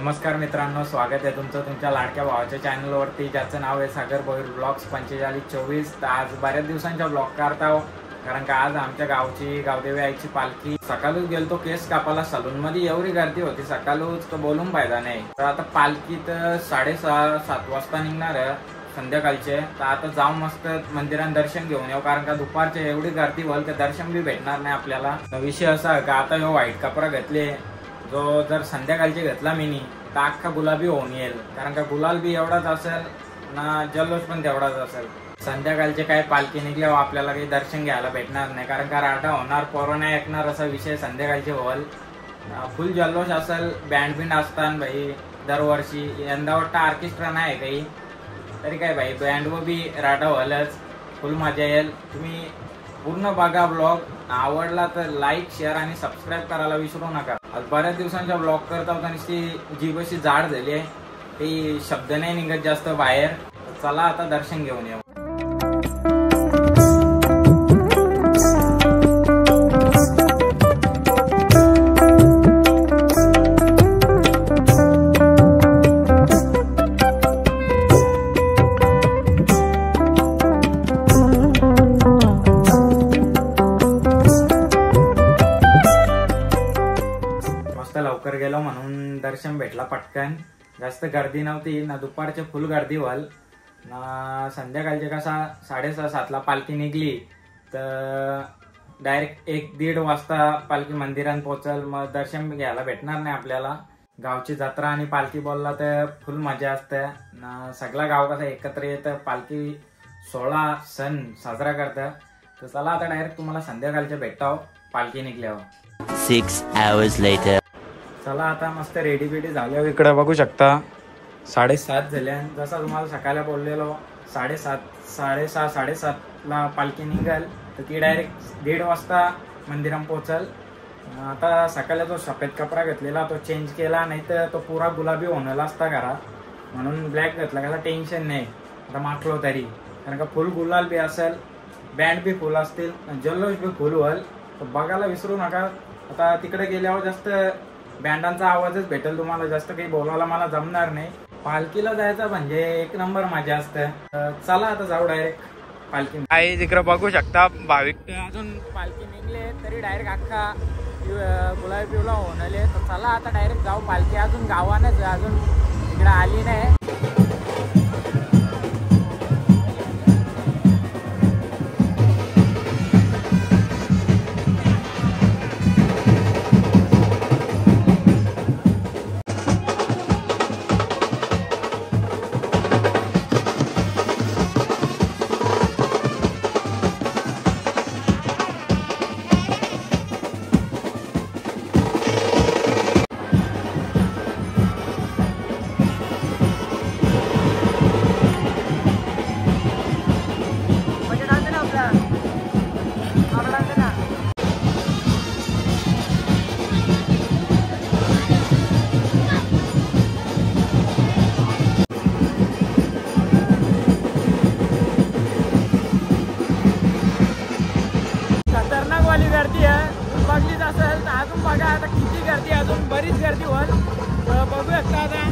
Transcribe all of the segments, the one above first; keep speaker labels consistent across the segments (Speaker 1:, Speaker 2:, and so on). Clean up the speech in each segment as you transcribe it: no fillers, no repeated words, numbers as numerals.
Speaker 1: नमस्कार मित्रांनो, स्वागत आहे तुमचं तुमच्या लाडक्या भावाच्या चॅनलवरती, ज्याचं नाव आहे सागर भोईर ब्लॉग्स 4524। तर आज बऱ्याच दिवसांच्या ब्लॉग करत आहो, कारण का आज आमच्या गावची गावदेवी आईची पालखी। सकाळूच गेलतो केस कापाला सलून मध्ये, एवढी गर्दी होती सकाळूच तर बोलून फायदा नाही। तर आता पालखीत 6:30-7 वाजता निघणार आहे संध्याकाळचे। तर आता जाऊ मस्त मंदिरात दर्शन घेऊन येऊ, कारण का दुपारचे एवढी गर्दी होईल तर दर्शन बी भेटणार नाही आपल्याला। विषय असा का आता ह्यो व्हाईट कपडा घेतले, जो जर संध्याकाळचे घेतला मी तर अख्खा गुलाबी होऊन येईल, कारण का गुलाल बी एवढाच असेल ना, जल्लोष पण तेवढाच असेल। संध्याकाळचे काय पालखी निघल्यावर आपल्याला काही दर्शन घ्यायला भेटणार नाही, कारण का राडा होणार, कोरोना ऐकणार असा विषय संध्याकाळचे होईल। फुल जल्लोष असेल, बँड बिंड असतात भाई दरवर्षी। यंदा वाटतं ऑर्केस्ट्रा नाही काही, तरी काय भाई बँडवर बी राडा व्हायलाच, फुल मजा येईल। तुम्ही पूर्ण बघा ब्लॉग, आवडला तर लाईक शेअर आणि सबस्क्राईब करायला विसरू नका। आज बऱ्याच दिवसांचा ब्लॉग करत होता आणि जीभ अशी जाड झाली आहे, काही शब्द नाही निघत जास्त बाहेर। चला आता दर्शन घेऊन येऊ। लवकर गेलो म्हणून दर्शन भेटला पटकन, जास्त गर्दी नव्हती ना, दुपारचे फुल गर्दी व्हाल ना। संध्याकाळचे कसा 6:30-7 पालखी निघली तर डायरेक्ट 1-1:30 वाजता पालखी मंदिरात पोहोचल, मग दर्शन घ्यायला भेटणार नाही आपल्याला। गावची जत्रा आणि पालखी बोलला तर फुल मजा असते ना, सगळा गाव कसा एकत्र येतं, पालखी सोहळा सण साजरा करतं। तर चला आता डायरेक्ट तुम्हाला संध्याकाळच्या भेटाव पालखी निघल्यावर।
Speaker 2: 6 hours later
Speaker 1: चला आता मस्त रेडी बेडी झाल्यावर इकडे बघू शकता 7:30 झाल्या। जसा तुम्हाला सकाळला बोललेलो 6:30-7:30 पालखी निघाल तर ती डायरेक्ट 1:30 वाजता मंदिरात पोहोचल। आता सकाळला जो सफेद कपडा घेतलेला तो चेंज केला, नाही तर तो पुरा गुलाबी होणारा असता घरात, म्हणून ब्लॅक घेतला, का टेन्शन नाही आता माखलो तरी, कारण का फुल गुलाल बी असेल, बँड बी फुल असतील, जल्लोष बी फुल होईल, तर बघायला विसरू नका। आता तिकडे गेल्यावर जास्त बँडांचा आवाजच भेटेल तुम्हाला, जास्त काही बोलायला मला जमणार नाही। पालखीला जायचं म्हणजे एक नंबर मजा असते। चला आता जाऊ डायरेक्ट पालखी। आई तिकडे बघू शकता भाविक अजून पालखी निघले तरी डायरेक्ट अख्खा गुलाबी पिवला होऊन आले। तर चला आता डायरेक्ट जाऊ, पालखी अजून गावानच अजून इकडे आली नाही। गर्दी आहे, बघलीच असेल तर अजून बघा आता किती गर्दी, अजून बरीच गर्दी होईल, बघू शकता आता।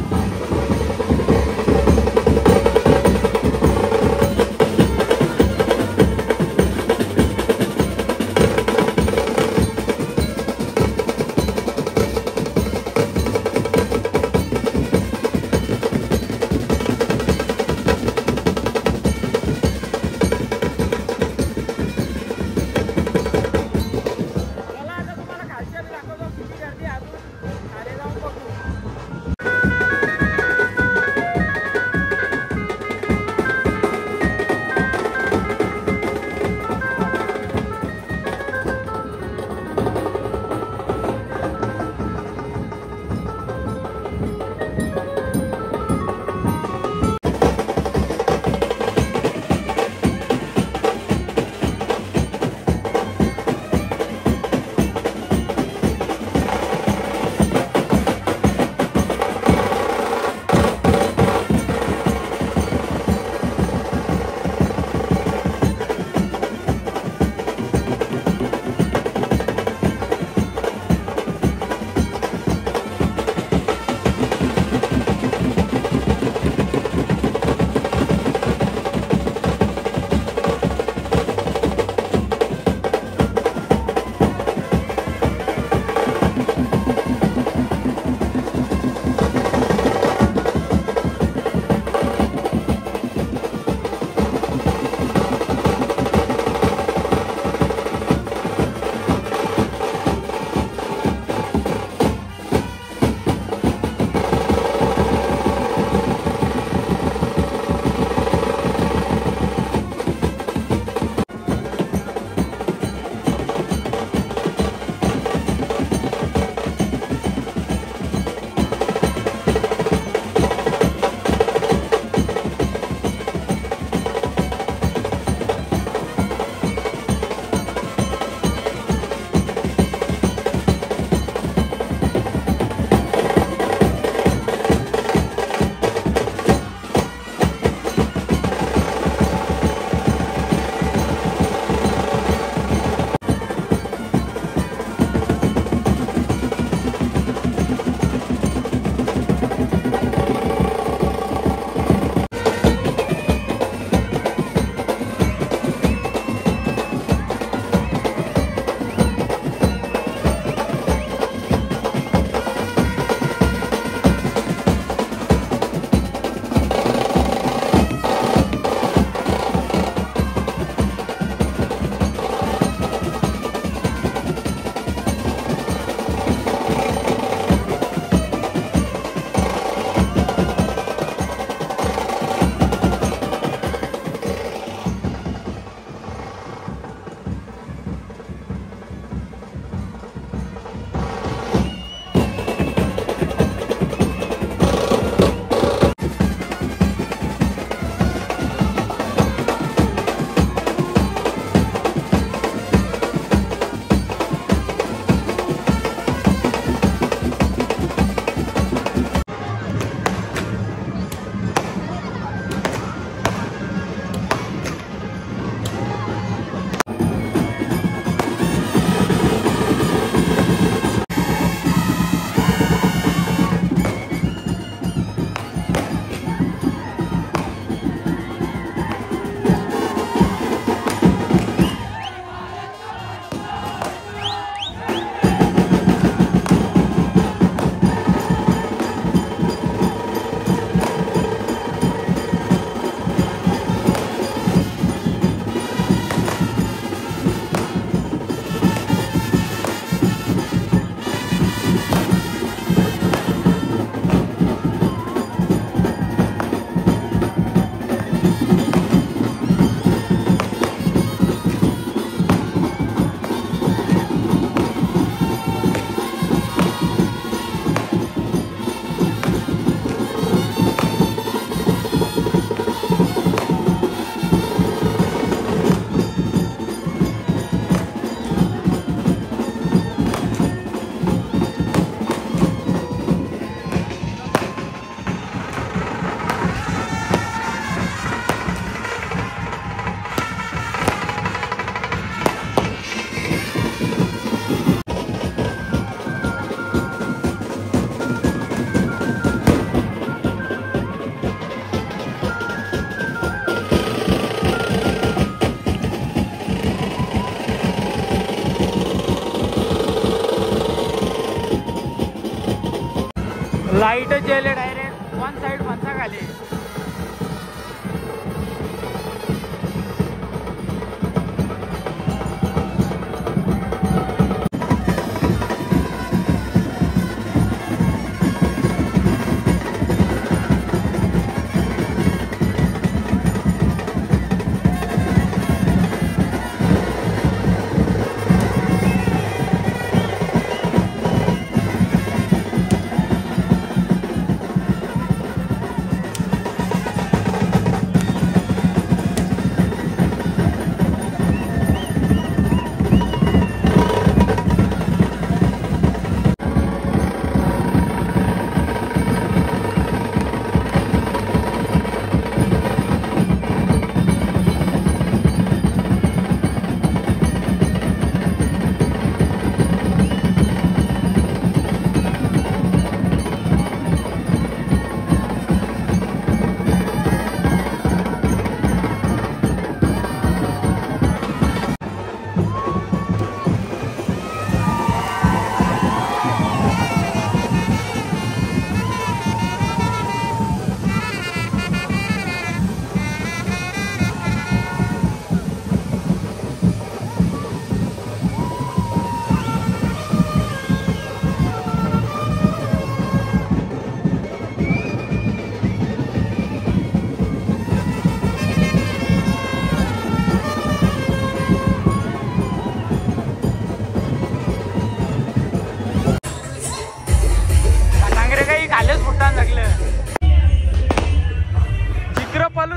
Speaker 1: लाईटच गेले डायरेक्ट वन साइड फणसा खाली.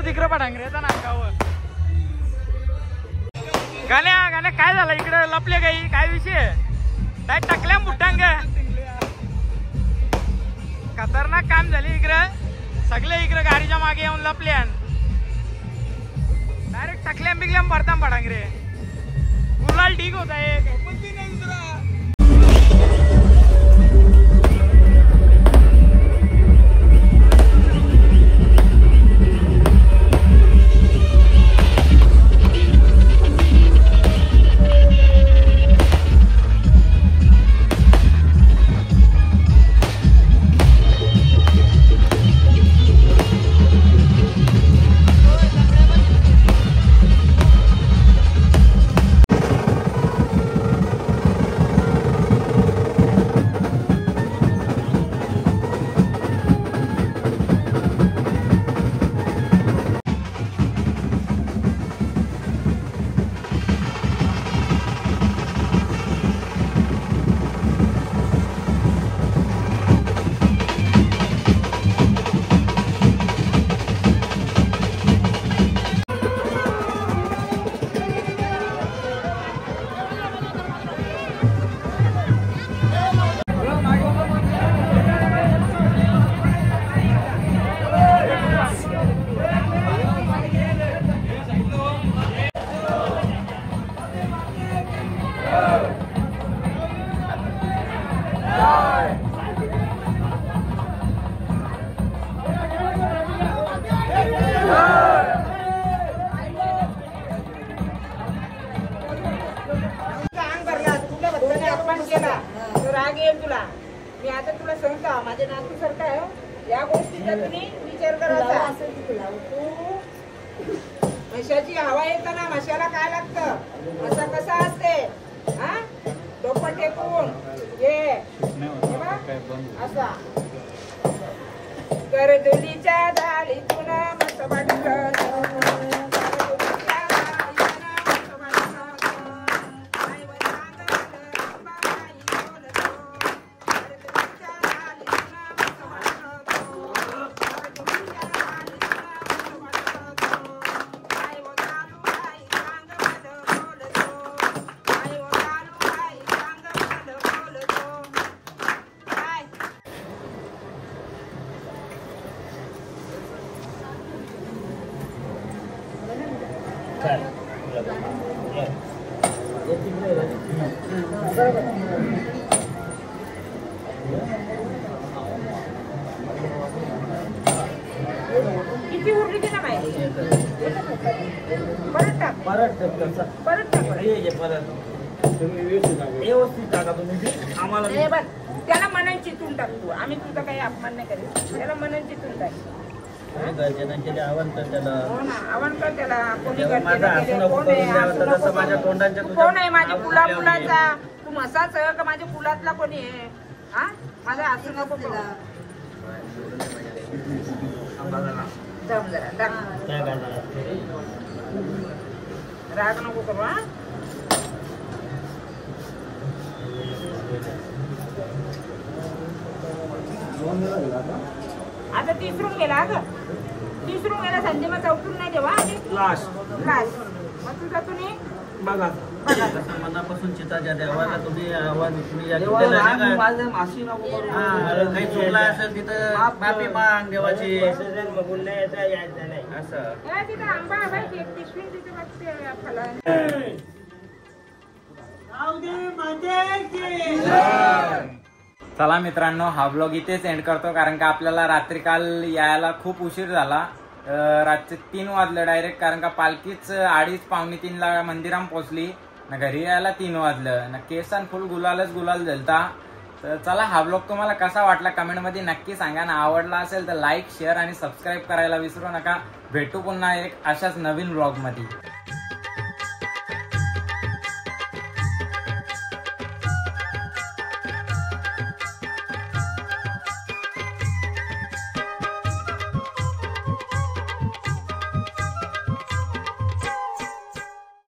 Speaker 1: तिकडं पडांगरेचा नाकावर गाण्या काय झालं इकडे लपले काही काय विषय काय टाकल्या मुठांग खतरनाक काम झाले इकडं सगळे इकडे गाडीच्या मागे येऊन लपले डायरेक्ट टाकल्या बिकल्या भरता पडांगरे गुलाल ठीक होता एक
Speaker 2: मी आता तुला सांगता माझ्या नातू सारखा आहे या गोष्टीचा तुम्ही विचार करायचा म्हशाची हवा येताना म्हशाला काय लागतं असा कसा असते हा डोकं टेकून ये असा करदुलीच्या दालीतून मस्त वाटतं किती उरली की ना माहिती परत टाक परत टाक
Speaker 3: तुम्ही व्यवस्थित टाका तुम्ही आम्हाला
Speaker 2: त्याला मनन चितून टाकतो. आम्ही तुझा काही अपमान नाही करीत. त्याला मनन चितून टाक.
Speaker 3: आव्हान कर त्याला.
Speaker 2: हो ना, आव्हान कर त्याला. कोणी
Speaker 3: माझं
Speaker 2: करते
Speaker 3: हसू नको करून द्यावं, तर जसं माझ्या तोंडाच्या
Speaker 2: तू कोण आहे? माझ्या फुलाचा तू मसाच का माझ्या फुलातला कोणी आहे? हा, माझा हसू नको करू. जम जरा राग नको करू. हा, आता तिसरून गेला ग. तिसरून गेला संजय. मग चौथून नाही देवा. लास्ट मग तुझा तुम्ही
Speaker 3: बघा मनापासून चिताच्या देवाला तुम्ही आवाज माफी काही चुकला असेल तिथं माफी माग देवाची. असं
Speaker 2: तिथं आंबा बाई एक पिशवी तिथे बघते फला.
Speaker 1: चला मित्रांनो, हा ब्लॉग इथेच एंड करतो, कारण का आपल्याला रात्री काल यायला खूप उशीर झाला. रात्री 3 वाजले डायरेक्ट, कारण का पालखीच 2:30-2:45 मंदिरात पोहोचली ना. घरी यायला 3 वाजलं ना. केसान फुल गुलालच गुलाल झालता. तर चला, हा ब्लॉग तुम्हाला कसा वाटला कमेंटमध्ये नक्की सांगा ना. आवडला असेल तर लाईक, शेअर आणि सबस्क्राईब करायला विसरू नका. भेटू पुन्हा एक अशाच नवीन ब्लॉगमध्ये.